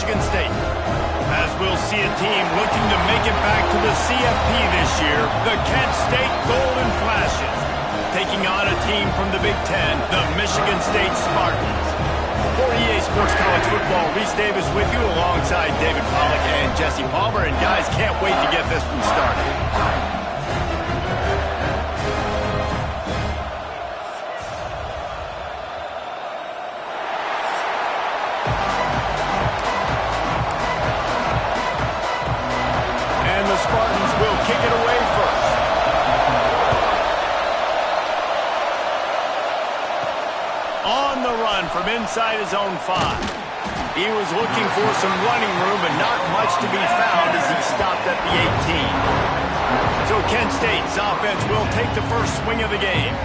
Michigan State. As we'll see a team looking to make it back to the CFP this year, the Kent State Golden Flashes, taking on a team from the Big Ten, the Michigan State Spartans. For EA Sports College Football, Reese Davis with you alongside David Pollack and Jesse Palmer. And guys, can't wait to get this one started. From inside his own 5. He was looking for some running room, but not much to be found as he stopped at the 18. So Kent State's offense will take the first swing of the game.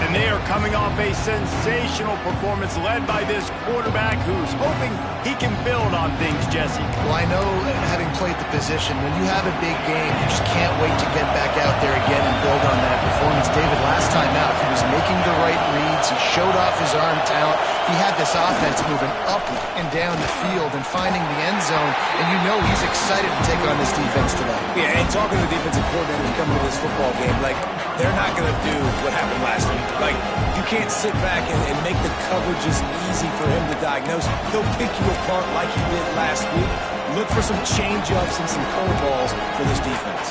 And they are coming off a sensational performance led by this quarterback who's hoping he can build on things, Jesse. Well, I know, having played the position, when you have a big game, you just can't wait to get back out there again and build on that performance. David, last time out, he was making the right reads. He showed off his arm talent. He had this offense moving up and down the field and finding the end zone, and you know he's excited to take on this defense today. Yeah, and talking to the defensive coordinator coming to this football game, like, they're not going to do what happened last week. Like, you can't sit back and make the coverages easy for him to diagnose. He'll pick you apart like he did last week. Look for some change-ups and some curveballs for this defense.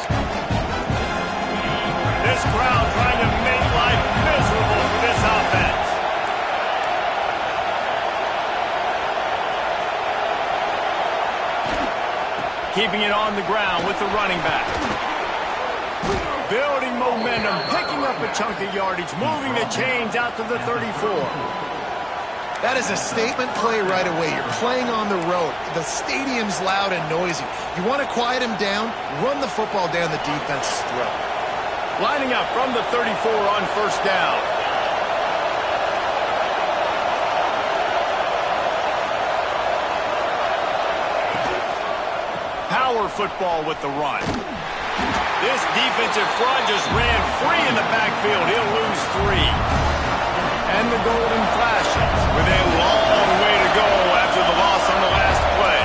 This crowd trying to make life miserable for this offense. Keeping it on the ground with the running back. Building momentum, picking up a chunk of yardage, moving the chains out to the 34. That is a statement play right away. You're playing on the road. The stadium's loud and noisy. You want to quiet him down, run the football down the defense's throat. Lining up from the 34 on first down. Power football with the run. This defensive front just ran free in the backfield. He'll lose 3. And the Golden Flashes with a long way to go after the loss on the last play.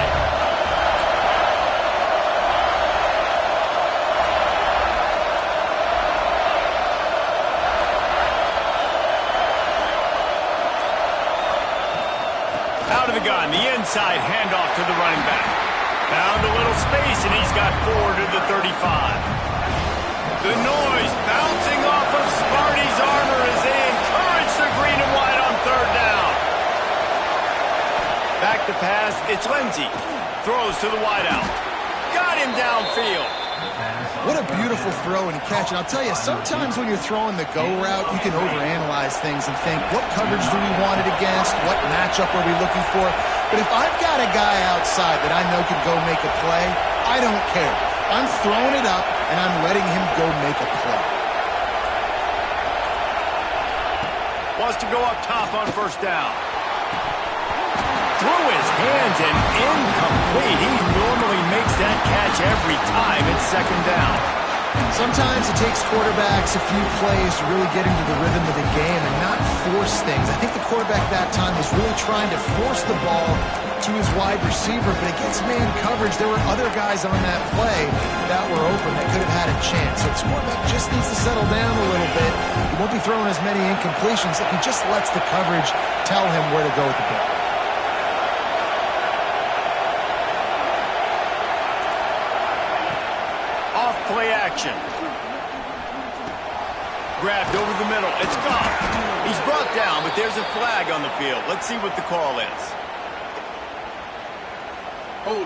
Out of the gun, the inside handoff to the running back. Found a little space, and he's got 4 to the 35. The noise bouncing off of Sparty's armor as they encourage the green and white on third down. Back to pass, it's Lindsey. Throws to the wideout. Got him downfield. What a beautiful throw and catch. And I'll tell you, sometimes when you're throwing the go route, you can overanalyze things and think, what coverage do we want it against? What matchup are we looking for? But if I've got a guy outside that I know can go make a play, I don't care. I'm throwing it up, and I'm letting him go make a play. Wants to go up top on first down. Through his hands and incomplete. He normally makes that catch every time. It's second down. Sometimes it takes quarterbacks a few plays to really get into the rhythm of the game and not force things. I think the quarterback that time was really trying to force the ball to his wide receiver, but against man coverage, there were other guys on that play that were open that could have had a chance. So the quarterback just needs to settle down a little bit. He won't be throwing as many incompletions if he just lets the coverage tell him where to go with the ball. Play action. Grabbed over the middle. It's gone. He's brought down, but there's a flag on the field. Let's see what the call is. Hold.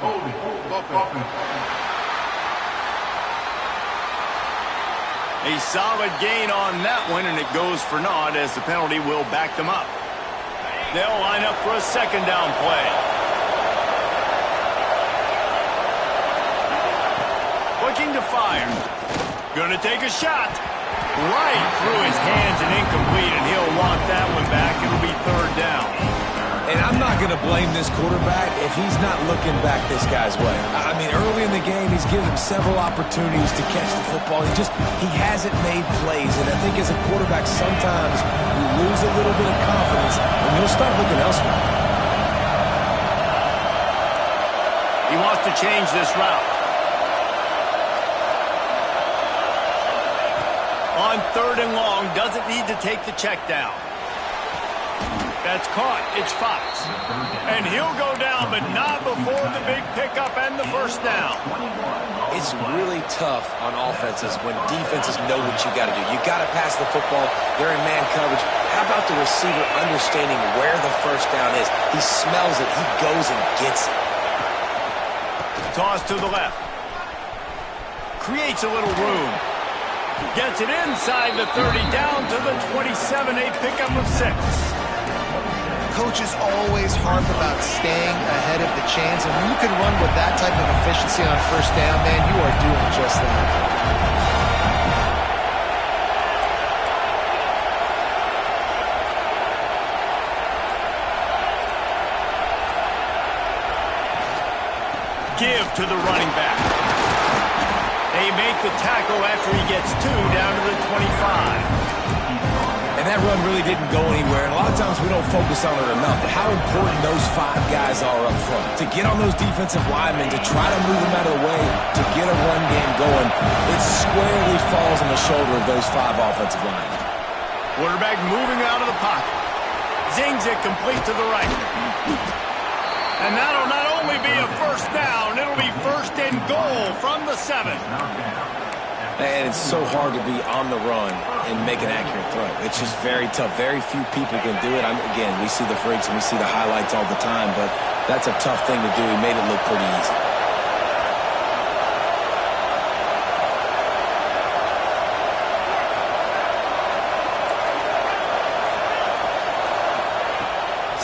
A solid gain on that one, and it goes for naught as the penalty will back them up. They'll line up for a second down play. Looking to fire. Gonna take a shot. Right through his hands and incomplete, and he'll want that one back. It'll be third down. And I'm not going to blame this quarterback if he's not looking back this guy's way. I mean, early in the game, he's given him several opportunities to catch the football. He hasn't made plays. And I think as a quarterback, sometimes you lose a little bit of confidence, and you'll start looking elsewhere. to change this route. On 3rd and long, doesn't need to take the check down. That's caught. It's Fox. And he'll go down, but not before the big pickup and the first down. It's really tough on offenses when defenses know what you got to do. You got to pass the football. They're in man coverage. How about the receiver understanding where the first down is? He smells it. He goes and gets it. Toss to the left. Creates a little room. Gets it inside the 30, down to the 27, a pickup of 6. Coaches always harp about staying ahead of the chains, and when you can run with that type of efficiency on first down, man, you are doing just that. Give to the running back. They make the tackle after he gets 2 down to the 25. And that run really didn't go anywhere. And a lot of times we don't focus on it enough. But how important those 5 guys are up front. To get on those defensive linemen, to try to move them out of the way, to get a run game going, it squarely falls on the shoulder of those 5 offensive linemen. Quarterback moving out of the pocket. Zings it complete to the right. And that'll not only be a first down, it'll be 1st and goal from the 7. And it's so hard to be on the run and make an accurate throw. It's just very tough. Very few people can do it. Again, we see the freaks and we see the highlights all the time, but that's a tough thing to do. He made it look pretty easy.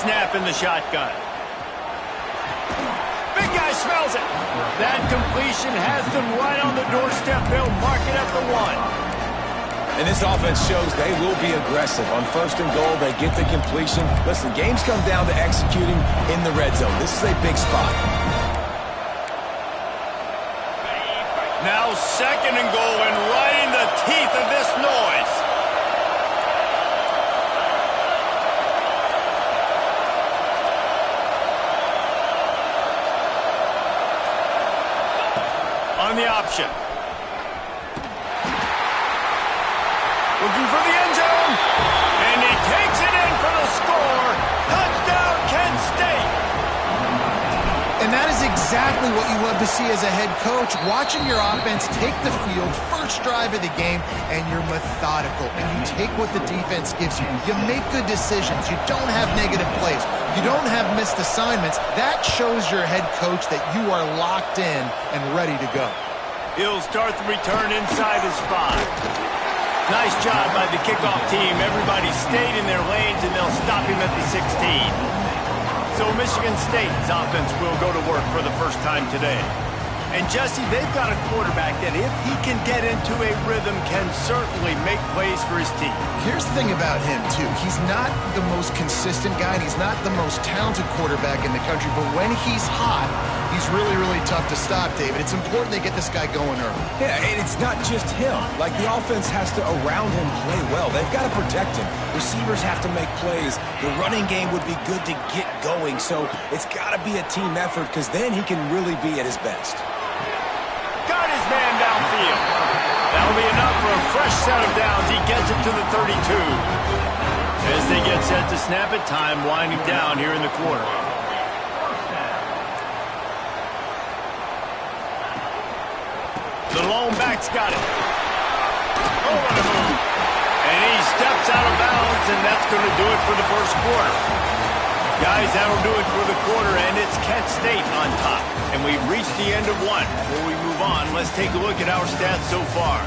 Snap in the shotgun. Big guy smells it. That completion has them right on the doorstep. They'll mark it at the 1. And this offense shows they will be aggressive. On 1st and goal, they get the completion. Listen, games come down to executing in the red zone. This is a big spot. Now 2nd and goal, and right in the teeth of this noise. On the option. Looking for the end zone. And he takes it in for the score. Touchdown, Kent State. And that is exactly what you love to see as a head coach. Watching your offense take the field, first drive of the game, and you're methodical. And you take what the defense gives you. You make good decisions. You don't have negative plays. You don't have missed assignments. That shows your head coach that you are locked in and ready to go. He'll start the return inside his 5. Nice job by the kickoff team. Everybody stayed in their lanes, and they'll stop him at the 16. So Michigan State's offense will go to work for the first time today. And Jesse, they've got a quarterback that if he can get into a rhythm can certainly make plays for his team. Here's the thing about him, too. He's not the most consistent guy, and he's not the most talented quarterback in the country, but when he's hot, he's really, really tough to stop, David. It's important they get this guy going early. Yeah, and it's not just him. Like, the offense has to, around him, play well. They've got to protect him. Receivers have to make plays. The running game would be good to get going, so it's got to be a team effort because then he can really be at his best. Got his man downfield. That'll be enough for a fresh set of downs. He gets it to the 32. As they get set to snap it, time winding down here in the quarter. The lone back's got it. Oh, what a move. And he steps out of bounds, and that's going to do it for the first quarter. Guys, that'll do it for the quarter, and it's Kent State on top. And we've reached the end of 1. Before we move on, let's take a look at our stats so far.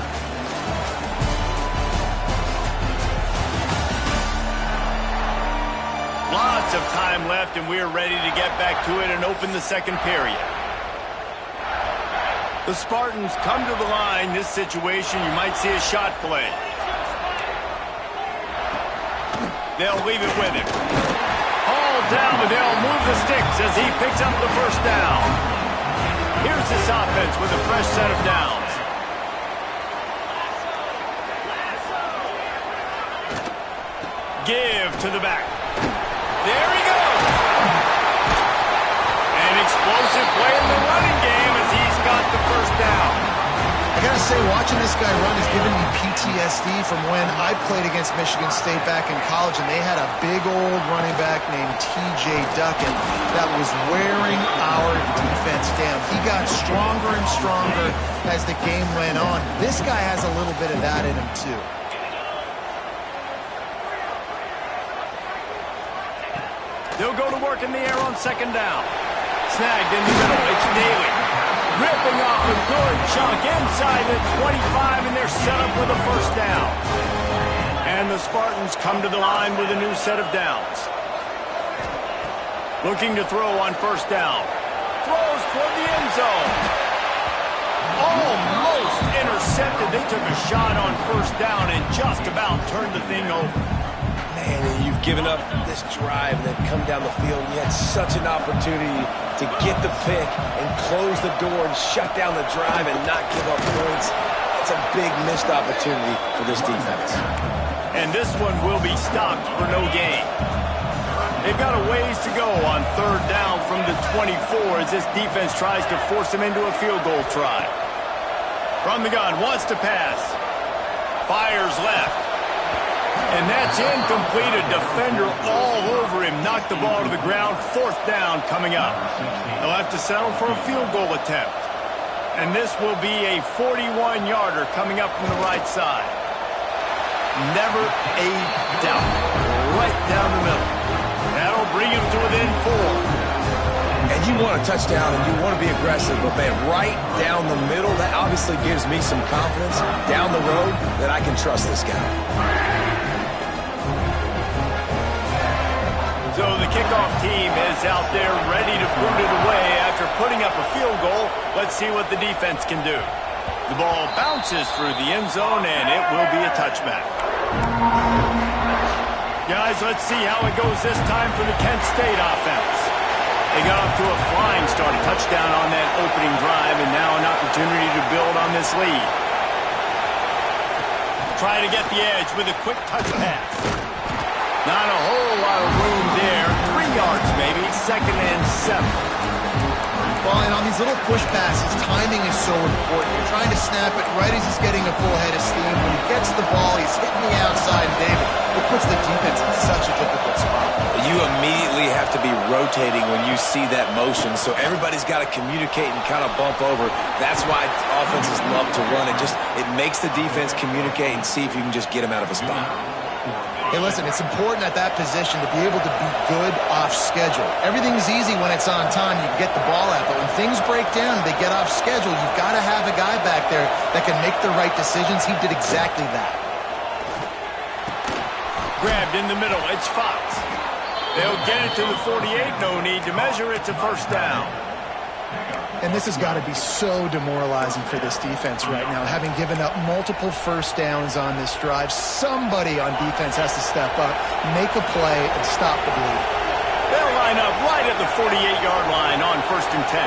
Lots of time left, and we're ready to get back to it and open the second period. The Spartans come to the line. This situation, you might see a shot play. They'll leave it with him. All down, but they'll move the sticks as he picks up the first down. Here's this offense with a fresh set of downs. Give to the back. There he goes. An explosive play in the running game. watching this guy run is giving me PTSD from when I played against Michigan State back in college, and they had a big old running back named T.J. Duckett that was wearing our defense down. He got stronger and stronger as the game went on. This guy has a little bit of that in him, too. They'll go to work in the air on second down. Snagged in the middle. It's Daly. Ripping off a good chunk inside the 25, and they're set up with a first down. And the Spartans come to the line with a new set of downs. Looking to throw on first down. Throws toward the end zone. Almost intercepted. They took a shot on first down and just about turned the thing over. Man, you've given up this drive and then come down the field. You had such an opportunity to get the pick and close the door and shut down the drive and not give up points. It's a big missed opportunity for this defense. And this one will be stopped for no gain. They've got a ways to go on third down from the 24 as this defense tries to force them into a field goal try. From the gun, wants to pass. Fires left. And that's incomplete. A defender all over him. Knocked the ball to the ground. Fourth down coming up. They'll have to settle for a field goal attempt. And this will be a 41-yarder coming up from the right side. Never a doubt. Right down the middle. That'll bring him to within 4. And you want a touchdown and you want to be aggressive, but man, right down the middle, that obviously gives me some confidence down the road that I can trust this guy. So the kickoff team is out there ready to boot it away after putting up a field goal. Let's see what the defense can do. The ball bounces through the end zone, and it will be a touchback. Guys, let's see how it goes this time for the Kent State offense. They got off to a flying start, a touchdown on that opening drive, and now an opportunity to build on this lead. Try to get the edge with a quick touch pass. Not a whole lot of room there. 3 yards maybe. Second and 7. Well, and on these little push passes, timing is so important. You're trying to snap it right as he's getting a full head of steam. When he gets the ball, he's hitting the outside, David. It puts the defense in such a difficult spot. You immediately have to be rotating when you see that motion, so everybody's got to communicate and kind of bump over. That's why offenses love to run it. It makes the defense communicate and see if you can just get them out of a spot. Hey, listen, it's important at that position to be able to be good off schedule. Everything's easy when it's on time. You can get the ball out, but when things break down and they get off schedule, you've got to have a guy back there that can make the right decisions. He did exactly that. Grabbed in the middle. It's Fox. They'll get it to the 48. No need to measure. It's a first down. And this has got to be so demoralizing for this defense right now, having given up multiple first downs on this drive. Somebody on defense has to step up, make a play, and stop the bleed. They'll line up right at the 48-yard line on first and 10.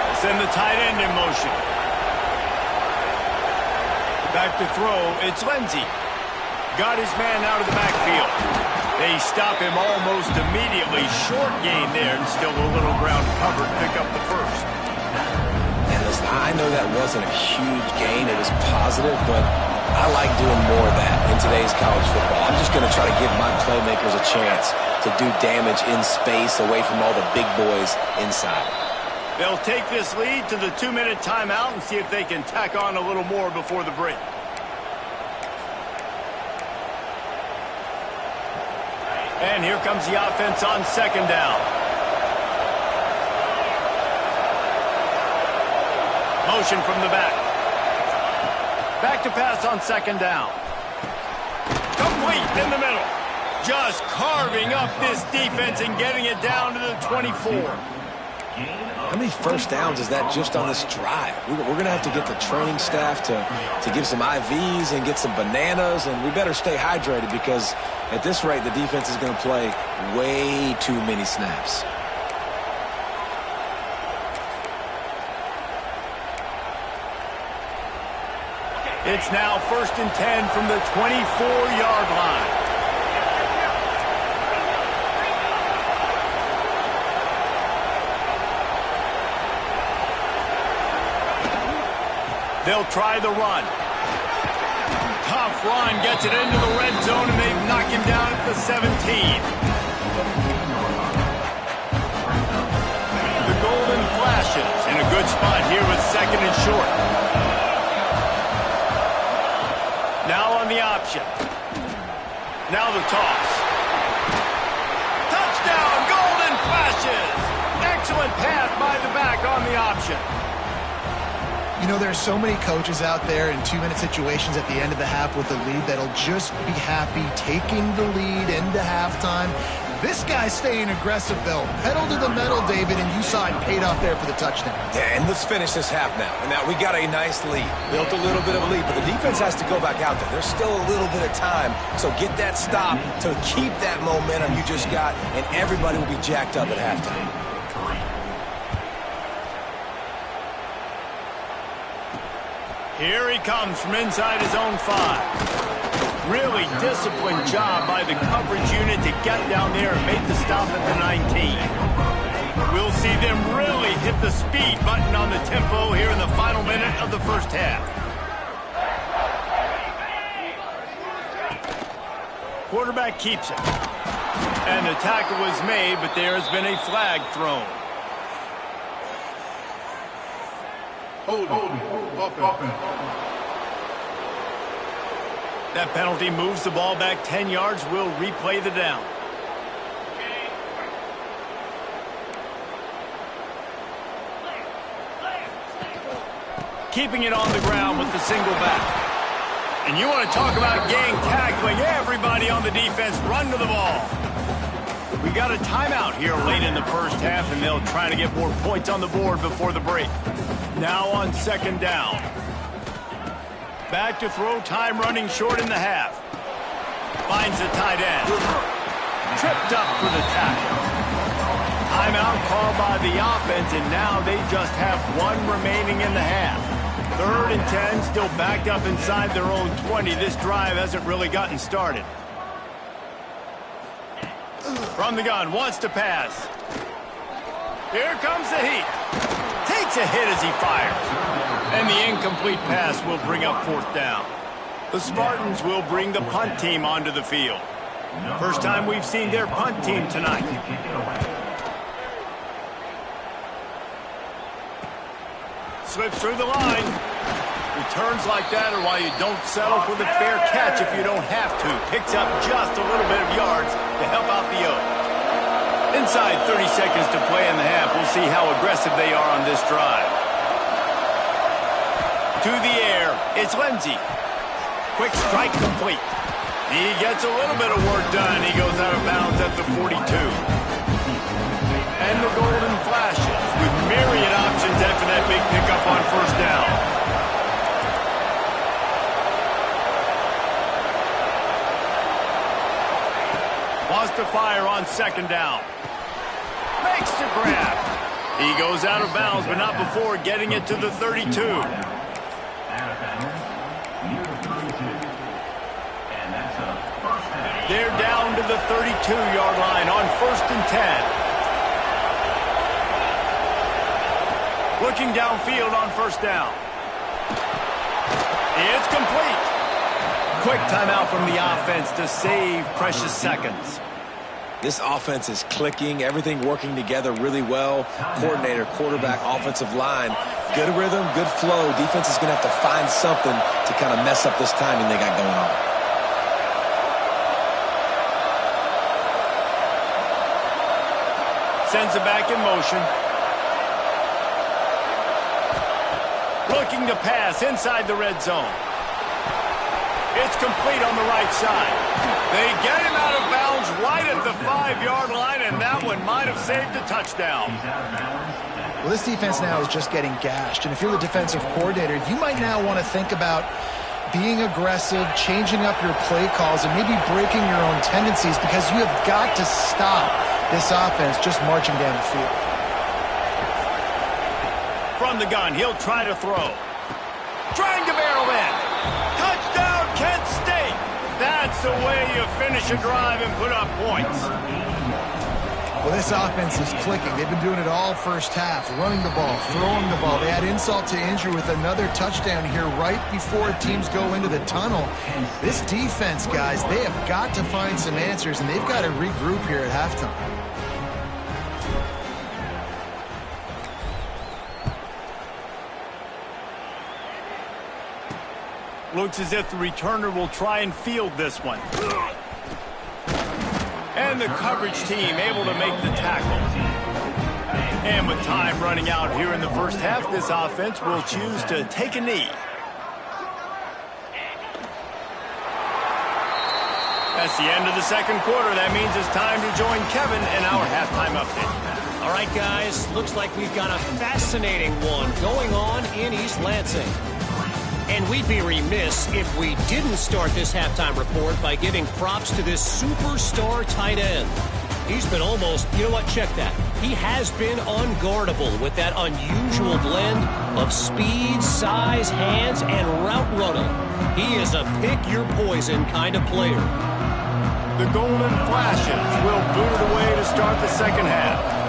They send the tight end in motion. Back to throw. It's Lindsey. Got his man out of the backfield. They stop him almost immediately. Short gain there, and still a little ground covered. Pick up the first. And listen, I know that wasn't a huge gain. It was positive, but I like doing more of that in today's college football. I'm just going to try to give my playmakers a chance to do damage in space away from all the big boys inside. They'll take this lead to the 2-minute timeout and see if they can tack on a little more before the break. And here comes the offense on second down. Motion from the back. Back to pass on second down. Complete in the middle. Just carving up this defense and getting it down to the 24. How many first downs is that just on this drive? We're going to have to get the training staff to give some IVs and get some bananas, and we better stay hydrated because at this rate, the defense is going to play way too many snaps. It's now first and 10 from the 24-yard line. They'll try the run. Tough run, gets it into the red zone, and they knock him down at the 17. The golden flashes in a good spot here with 2nd and short. Now on the option. Now the toss. Touchdown, golden flashes. Excellent pass by the back on the option. You know, there are so many coaches out there in 2-minute situations at the end of the half with the lead that'll just be happy taking the lead into halftime. This guy's staying aggressive, though. Pedal to the metal, David, and you saw it paid off there for the touchdown. Yeah, and let's finish this half now. And now we got a nice lead. Built a little bit of a lead, but the defense has to go back out there. There's still a little bit of time. So get that stop to keep that momentum you just got, and everybody will be jacked up at halftime. Here he comes from inside his own 5. Really disciplined job by the coverage unit to get down there and make the stop at the 19. We'll see them really hit the speed button on the tempo here in the final minute of the first half. Quarterback keeps it. And the tackle was made, but there has been a flag thrown. That penalty moves the ball back 10 yards. We'll replay the down. Keeping it on the ground with the single back. And you want to talk about gang tackling. Everybody on the defense run to the ball. We got a timeout here late in the first half, and they'll try to get more points on the board before the break. Now on 2nd down. Back to throw, time running short in the half. Finds the tight end. Tripped up for the tackle. Timeout called by the offense, and now they just have 1 remaining in the half. 3rd and 10, still backed up inside their own 20. This drive hasn't really gotten started. From the gun, wants to pass. Here comes the heat. Takes a hit as he fires. And the incomplete pass will bring up 4th down. The Spartans will bring the punt team onto the field. First time we've seen their punt team tonight. Slips through the line. Returns like that are why you don't settle for the fair catch if you don't have to. Picks up just a little bit of yards to help out the Oak. Inside 30 seconds to play in the half. We'll see how aggressive they are on this drive. To the air, it's Lindsey. Quick strike complete. He gets a little bit of work done. He goes out of bounds at the 42. And the golden flashes with myriad options after that big pickup on 1st down. Wants to fire on 2nd down. Makes the grab. He goes out of bounds, but not before getting it to the 32. They're down to the 32-yard line on 1st and 10. Looking downfield on 1st down. It's complete. Quick timeout from the offense to save precious seconds. This offense is clicking, everything working together really well. Coordinator, quarterback, offensive line. Good rhythm, good flow. Defense is going to have to find something to kind of mess up this timing they got going on. Sends it back in motion. Looking to pass inside the red zone. It's complete on the right side. They get him out of bounds right at the 5-yard line, and that one might have saved a touchdown. Well, this defense now is just getting gashed, and if you're the defensive coordinator, you might now want to think about being aggressive, changing up your play calls, and maybe breaking your own tendencies, because you have got to stop this offense just marching down the field. From the gun, he'll try to throw. Trying to barrel in. Touchdown, Kent State. That's the way you finish a drive and put up points. Well, this offense is clicking. They've been doing it all first half, running the ball, throwing the ball. They add insult to injury with another touchdown here right before teams go into the tunnel. This defense, guys, they have got to find some answers, and they've got to regroup here at halftime. Looks as if the returner will try and field this one. And the coverage team able to make the tackle. And with time running out here in the first half, this offense will choose to take a knee. That's the end of the second quarter. That means it's time to join Kevin in our halftime update. All right, guys, looks like we've got a fascinating one going on in East Lansing. And we'd be remiss if we didn't start this halftime report by giving props to this superstar tight end. He's been almost, you know what, check that. He has been unguardable with that unusual blend of speed, size, hands, and route running. He is a pick-your-poison kind of player. The Golden Flashes will boot it away to start the second half.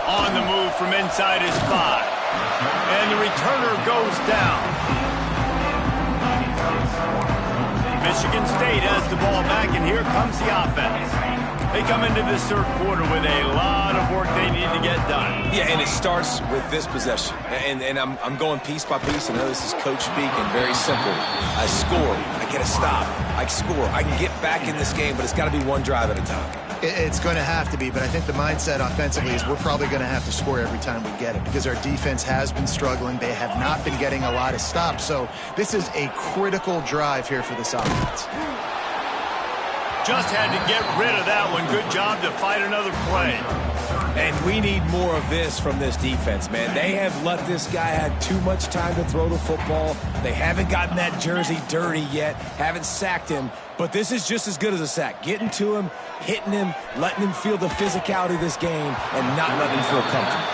On the move from inside his 5. And the returner goes down. Michigan State has the ball back, and here comes the offense. They come into this third quarter with a lot of work they need to get done. Yeah, and it starts with this possession. And I'm going piece by piece. I know this is coach speak and very simple. I score. I get a stop. I score. I can get back in this game, but it's got to be one drive at a time. It's going to have to be, but I think the mindset offensively is we're probably going to have to score every time we get it because our defense has been struggling. They have not been getting a lot of stops, so this is a critical drive here for this offense. Just had to get rid of that one. Good job to fight another play. And we need more of this from this defense, man. They have let this guy have too much time to throw the football. They haven't gotten that jersey dirty yet, haven't sacked him. But this is just as good as a sack. Getting to him, hitting him, letting him feel the physicality of this game, and not letting him feel comfortable.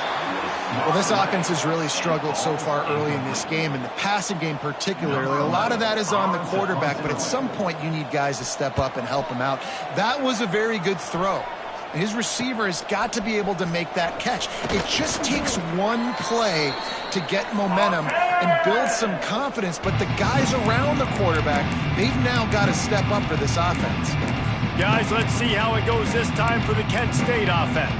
Well, this offense has really struggled so far early in this game, and the passing game particularly. A lot of that is on the quarterback, but at some point you need guys to step up and help him out. That was a very good throw. His receiver has got to be able to make that catch. It just takes one play to get momentum and build some confidence, but the guys around the quarterback, they've now got to step up for this offense. Guys, let's see how it goes this time for the Kent State offense.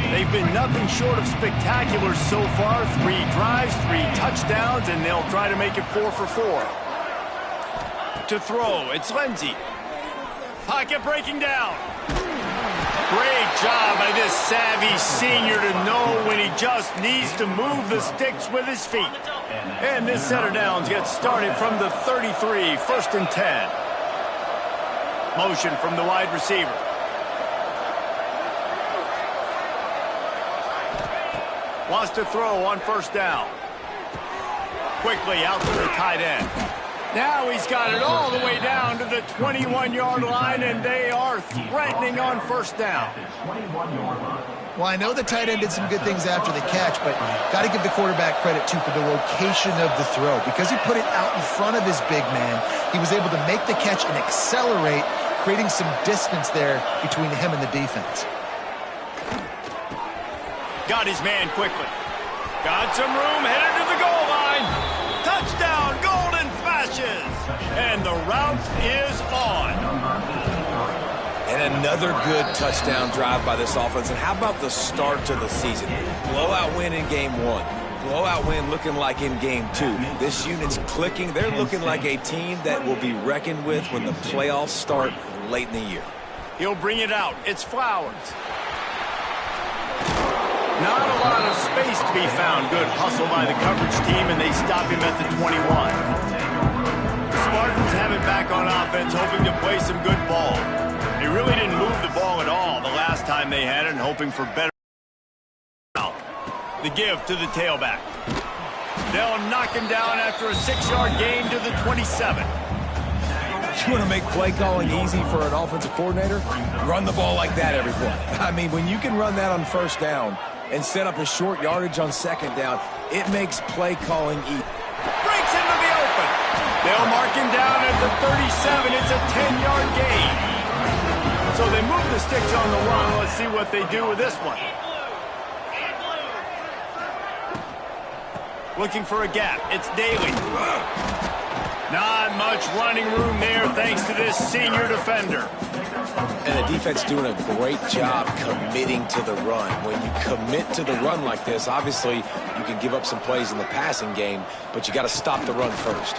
They've been nothing short of spectacular so far. 3 drives, 3 touchdowns, and they'll try to make it 4 for 4. To throw, it's Lindsey. Pocket breaking down. Great job by this savvy senior to know when he just needs to move the sticks with his feet. And this set of downs gets started from the 33, 1st and 10. Motion from the wide receiver. Wants to throw on 1st down. Quickly out to the tight end. Now he's got it all the way down to the 21-yard line, and they are threatening on 1st down. Well, I know the tight end did some good things after the catch, but got to give the quarterback credit, too, for the location of the throw. Because he put it out in front of his big man, he was able to make the catch and accelerate, creating some distance there between him and the defense. Got his man quickly. Got some room, headed to the goal line. Touchdown, Golden Flashes. And the route is on. And another good touchdown drive by this offense. And how about the start to the season? Blowout win in game 1. Blowout win looking like in game 2. This unit's clicking. They're looking like a team that will be reckoned with when the playoffs start late in the year. He'll bring it out. It's Flowers. Not a lot of space to be found. Good hustle by the coverage team, and they stop him at the 21. Spartans have it back on offense, hoping to play some good ball. They really didn't move the ball at all the last time they had it, and hoping for better. The give to the tailback. They'll knock him down after a 6-yard gain to the 27. You want to make play calling easy for an offensive coordinator? Run the ball like that every play. I mean, when you can run that on 1st down and set up a short yardage on 2nd down, it makes play calling easy. Breaks into the open. They'll mark him down at the 37. It's a 10-yard gain. So they move the sticks on the run. Let's see what they do with this one. Looking for a gap. It's Daly. Not much running room there thanks to this senior defender. And the defense doing a great job committing to the run. When you commit to the run like this, obviously you can give up some plays in the passing game, but you got to stop the run first.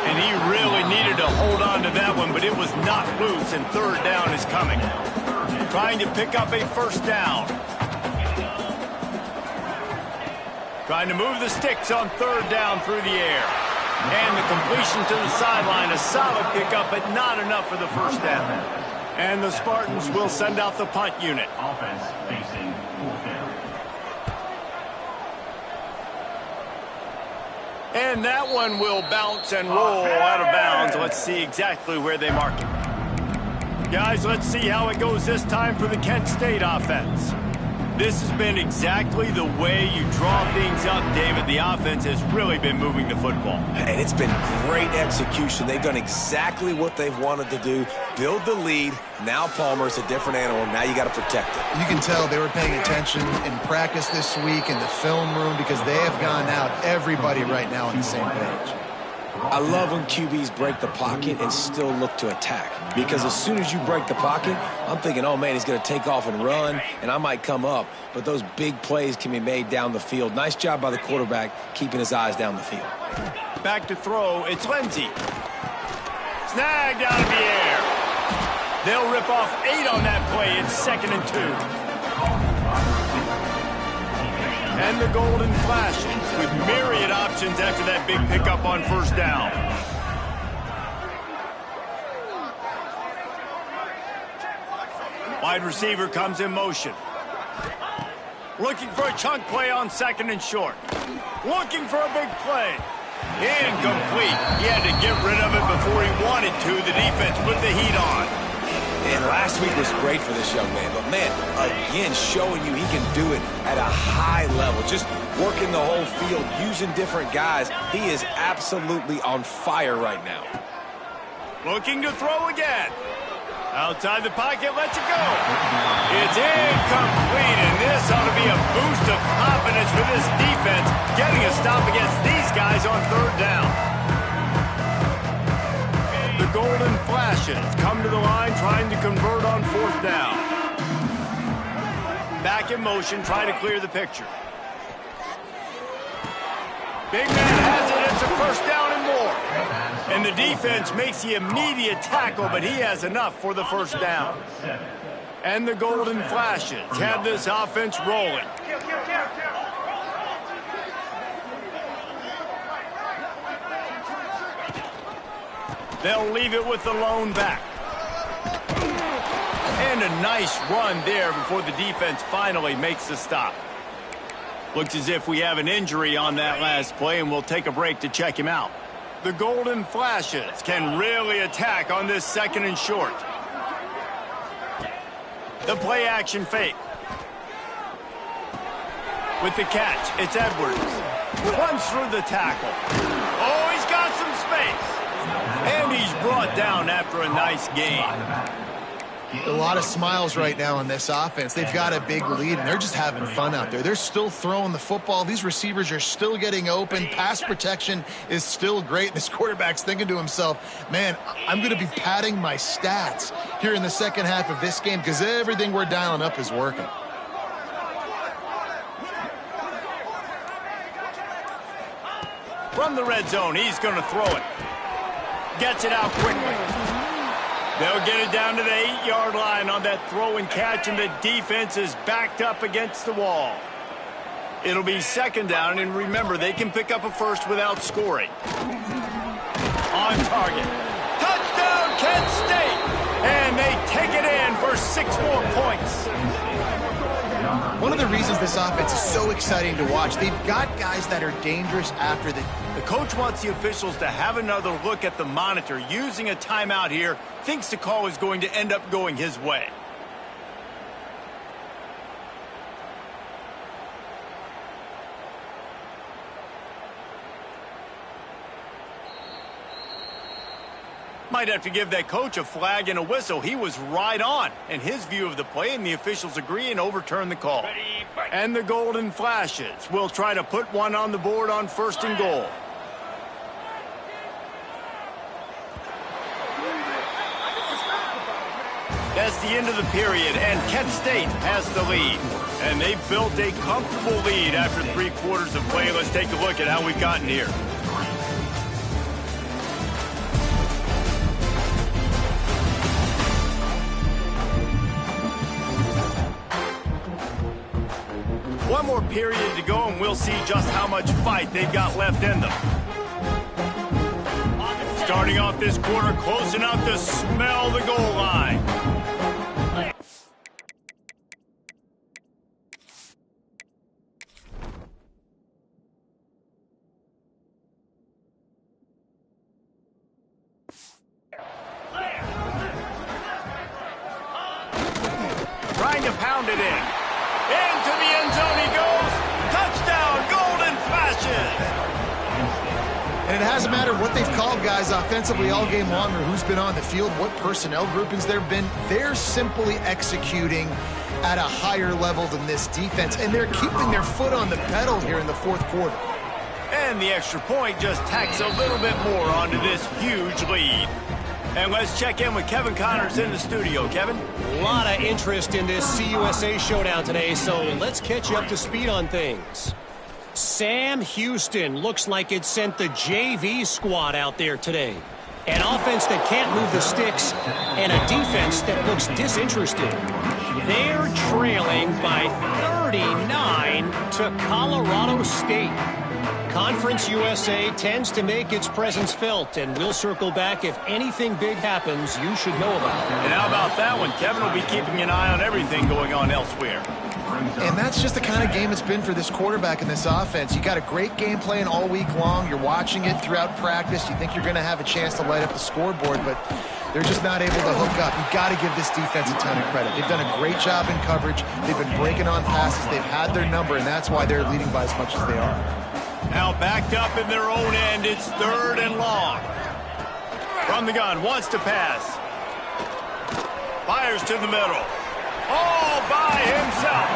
And he really needed to hold on to that one, but it was not loose, and third down is coming. Trying to pick up a first down. Trying to move the sticks on third down through the air. And the completion to the sideline, a solid pickup, but not enough for the first down. And the Spartans will send out the punt unit. Offense facing fourth down. And that one will bounce and roll out of bounds. Let's see exactly where they mark it. Guys, let's see how it goes this time for the Kent State offense. This has been exactly the way you draw things up, David. The offense has really been moving the football. And it's been great execution. They've done exactly what they've wanted to do. Build the lead. Now Palmer's a different animal. Now you got to protect it. You can tell they were paying attention in practice this week in the film room because they have gone out, everybody right now on the same page. I love when QBs break the pocket and still look to attack. Because as soon as you break the pocket, I'm thinking, oh, man, he's going to take off and run, and I might come up. But those big plays can be made down the field. Nice job by the quarterback keeping his eyes down the field. Back to throw. It's Lindsey. Snagged out of the air. They'll rip off 8 on that play. It's 2nd and 2. And the Golden Flashes with myriad options after that big pickup on first down. Wide receiver comes in motion. Looking for a chunk play on 2nd and short. Looking for a big play. Incomplete. He had to get rid of it before he wanted to. The defense put the heat on. And last week was great for this young man. But, man, again, showing you he can do it at a high level. Just working the whole field, using different guys. He is absolutely on fire right now. Looking to throw again. Outside the pocket, lets it go. It's incomplete, and this ought to be a boost of confidence for this defense, getting a stop against these guys on third down. The Golden Flashes come to the line trying to convert on fourth down. Back in motion, trying to clear the picture. Big man has it. It's a first down and more. And the defense makes the immediate tackle, but he has enough for the first down. And the Golden Flashes have this offense rolling. They'll leave it with the lone back. And a nice run there before the defense finally makes the stop. Looks as if we have an injury on that last play, and we'll take a break to check him out. The Golden Flashes can really attack on this 2nd and short. The play action fake. With the catch, it's Edwards. Runs through the tackle. Oh, he's got some space. And he's brought down after a nice gain. A lot of smiles right now on this offense. They've got a big lead, and they're just having fun out there. They're still throwing the football. These receivers are still getting open. Pass protection is still great. This quarterback's thinking to himself, man, I'm going to be padding my stats here in the second half of this game because everything we're dialing up is working. From the red zone, he's going to throw it. Gets it out quickly. They'll get it down to the 8-yard line on that throw and catch, and the defense is backed up against the wall. It'll be 2nd down, and remember, they can pick up a first without scoring. On target. Touchdown, Kent State! And they take it in for 6 more points. One of the reasons this offense is so exciting to watch, they've got guys that are dangerous after the... The coach wants the officials to have another look at the monitor. Using a timeout here, thinks the call is going to end up going his way. Might have to give that coach a flag and a whistle. He was right on in his view of the play, and the officials agree and overturn the call. And the golden flashes will try to put one on the board on 1st and goal. That's the end of the period, and Kent State has the lead. And they've built a comfortable lead after 3 quarters of play. Let's take a look at how we've gotten here. One more period to go, and we'll see just how much fight they've got left in them. Starting off this quarter, close enough to smell the goal line. Trying to pound it in. Into the end zone he goes. Touchdown, golden flashes. And it hasn't mattered what they've called guys offensively all game long or who's been on the field, what personnel groupings there have been. They're simply executing at a higher level than this defense, and they're keeping their foot on the pedal here in the 4th quarter. And the extra point just tacks a little bit more onto this huge lead. And let's check in with Kevin Connors in the studio. Kevin? A lot of interest in this CUSA showdown today, so let's catch you up to speed on things. Sam Houston looks like it sent the JV squad out there today. An offense that can't move the sticks and a defense that looks disinterested. They're trailing by 39 to Colorado State. Conference USA tends to make its presence felt, and we'll circle back if anything big happens you should know about. And how about that one? Kevin will be keeping an eye on everything going on elsewhere. And that's just the kind of game it's been for this quarterback in this offense. You got a great game plan all week long. You're watching it throughout practice. You think you're going to have a chance to light up the scoreboard, but they're just not able to hook up. You've got to give this defense a ton of credit. They've done a great job in coverage. They've been breaking on passes. They've had their number, and that's why they're leading by as much as they are. Now backed up in their own end, it's 3rd and long. From the gun, wants to pass. Fires to the middle. All by himself.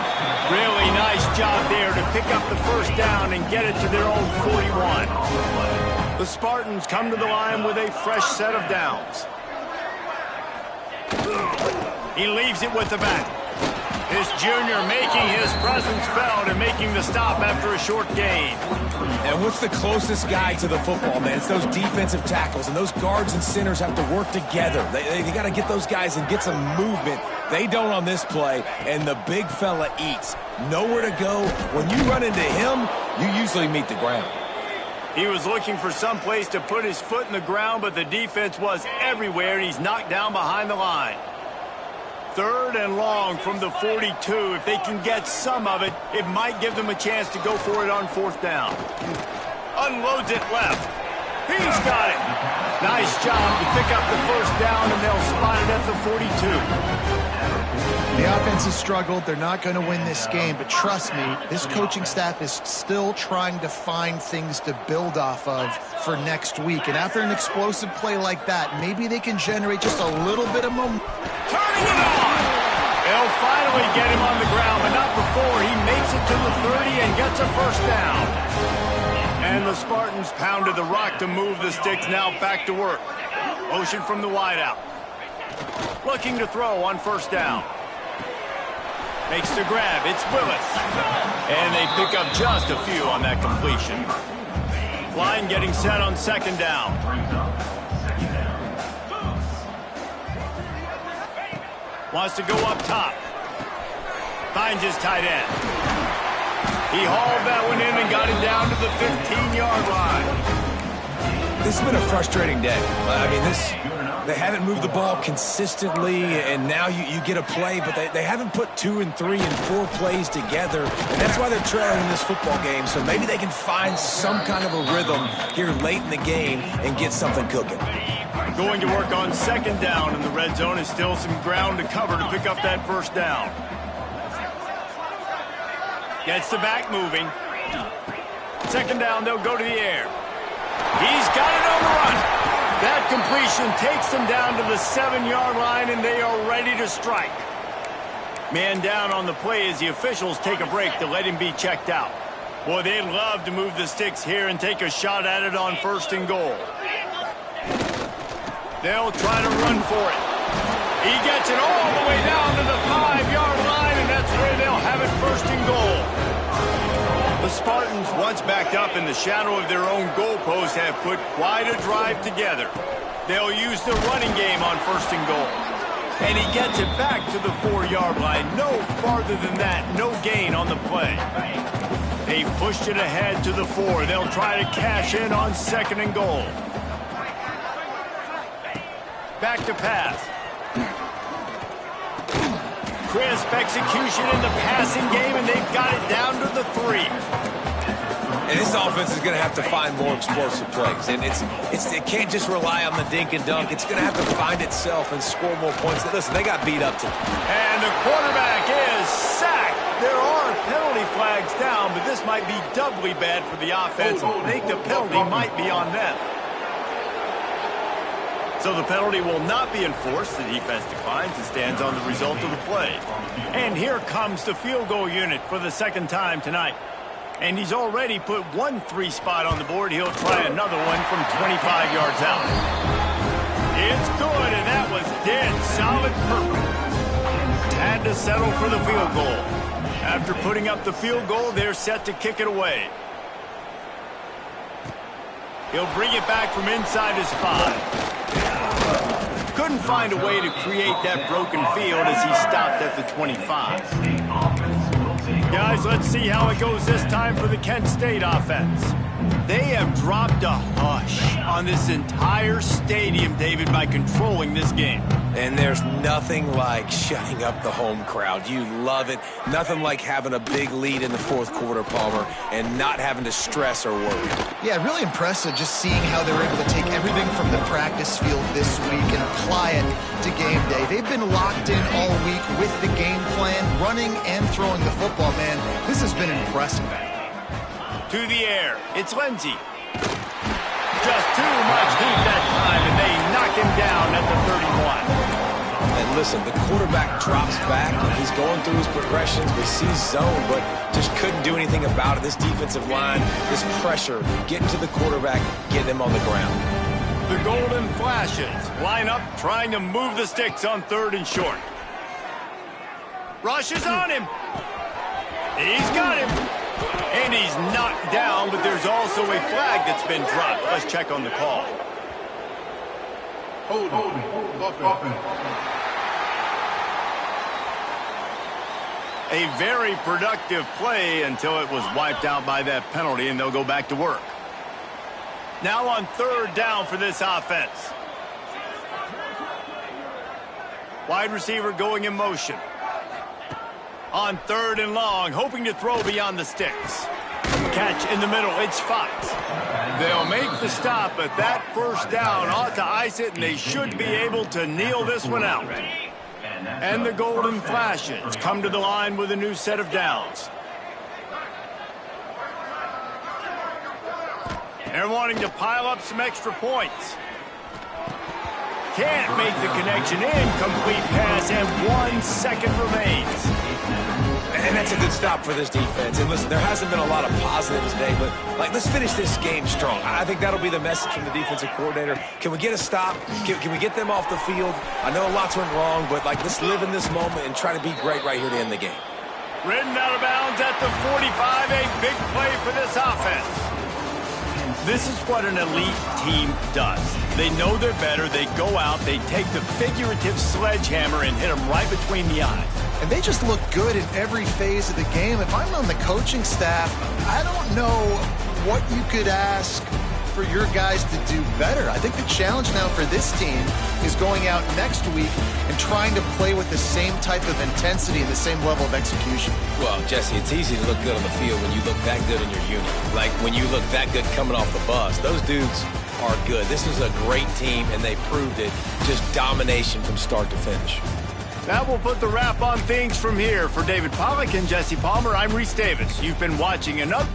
Really nice job there to pick up the 1st down and get it to their own 41. The Spartans come to the line with a fresh set of downs. He leaves it with the back. This junior making his presence felt and making the stop after a short gain. And what's the closest guy to the football, man? It's those defensive tackles, and those guards and centers have to work together. They got to get those guys and get some movement. They don't on this play, and the big fella eats. Nowhere to go. When you run into him, you usually meet the ground. He was looking for some place to put his foot in the ground, but the defense was everywhere, and he's knocked down behind the line. 3rd and long from the 42. If they can get some of it, it might give them a chance to go for it on 4th down. Unloads it left. He's got it. Nice job to pick up the 1st down, and they'll spot it at the 42. The offense has struggled. They're not going to win this game, but trust me, this coaching staff is still trying to find things to build off of for next week. And after an explosive play like that, maybe they can generate just a little bit of momentum. Turning it on! They'll finally get him on the ground, but not before he makes it to the 30 and gets a 1st down. And the Spartans pounded the rock to move the sticks, now back to work. Motion from the wideout. Looking to throw on 1st down. Makes the grab. It's Willis. And they pick up just a few on that completion. Line getting set on 2nd down. Wants to go up top. Finds his tight end. He hauled that one in and got it down to the 15-yard line. This has been a frustrating day. I mean, they haven't moved the ball consistently, and now you get a play, but they haven't put 2 and 3 and 4 plays together, and that's why they're trailing in this football game. So maybe they can find some kind of a rhythm here late in the game and get something cooking. Going to work on 2nd down in the red zone, is still some ground to cover to pick up that 1st down. Gets the back moving. 2nd down, they'll go to the air. He's got it on the run. That completion takes them down to the 7-yard line, and they are ready to strike. Man down on the play as the officials take a break to let him be checked out. Boy, they'd love to move the sticks here and take a shot at it on 1st and goal. They'll try to run for it. He gets it all the way down to the 5-yard line, and that's where they'll have it 1st and goal. The Spartans, once backed up in the shadow of their own goalpost, have put quite a drive together. They'll use the running game on 1st and goal. And he gets it back to the 4-yard line. No farther than that. No gain on the play. They pushed it ahead to the 4. They'll try to cash in on 2nd and goal. Back to pass. Crisp execution in the passing game, and they've got it down to the 3. And this offense is going to have to find more explosive plays. And it can't just rely on the dink and dunk. It's going to have to find itself and score more points. Listen, they got beat up today. And the quarterback is sacked. There are penalty flags down, but this might be doubly bad for the offense. I think the penalty might be on them. So the penalty will not be enforced. The defense declines and stands on the result of the play. And here comes the field goal unit for the 2nd time tonight. And he's already put 1 3 spot on the board. He'll try another one from 25 yards out. It's good, and that was dead solid perfect. Had to settle for the field goal. After putting up the field goal, they're set to kick it away. He'll bring it back from inside his 5. Couldn't find a way to create that broken field as he stopped at the 25. Guys, let's see how it goes this time for the Kent State offense. They have dropped a hush on this entire stadium, David, by controlling this game. And there's nothing like shutting up the home crowd. You love it. Nothing like having a big lead in the 4th quarter, Palmer, and not having to stress or worry. Yeah, really impressive just seeing how they were able to take everything from the practice field this week and apply it to game day. They've been locked in all week with the game plan, running and throwing the football, man. This has been impressive. To the air, it's Lindsey. Just too much heat that time, and they knock him down at the 31. And listen, the quarterback drops back, and he's going through his progressions. We see zone, but just couldn't do anything about it. This defensive line, this pressure, getting to the quarterback, getting him on the ground. The Golden Flashes line up, trying to move the sticks on 3rd and short. Rushes on him. He's got him. And he's knocked down, but there's also a flag that's been dropped. Let's check on the call. Hold offense. A very productive play until it was wiped out by that penalty, and they'll go back to work. Now on 3rd down for this offense. Wide receiver going in motion. On 3rd and long, hoping to throw beyond the sticks. Catch in the middle, it's Fox. They'll make the stop, but that 1st down ought to ice it, and they should be able to kneel this one out. And the Golden Flashes come to the line with a new set of downs. They're wanting to pile up some extra points. Can't make the connection. Incomplete pass, and 1 second remains. And that's a good stop for this defense. And listen, there hasn't been a lot of positives today, but let's finish this game strong. I think that'll be the message from the defensive coordinator. Can we get a stop? Can we get them off the field? I know lots went wrong, but let's live in this moment and try to be great right here to end the game. Ridden out of bounds at the 45, a big play for this offense. This is what an elite team does. They know they're better. They go out, they take the figurative sledgehammer and hit them right between the eyes. And they just look good in every phase of the game. If I'm on the coaching staff, I don't know what you could ask for your guys to do better. I think the challenge now for this team is going out next week and trying to play with the same type of intensity and the same level of execution. Well, Jesse, it's easy to look good on the field when you look that good in your unit. Like when you look that good coming off the bus. Those dudes are good. This was a great team, and they proved it. Just domination from start to finish. That will put the wrap on things from here. For David Pollack and Jesse Palmer, I'm Reese Davis. You've been watching another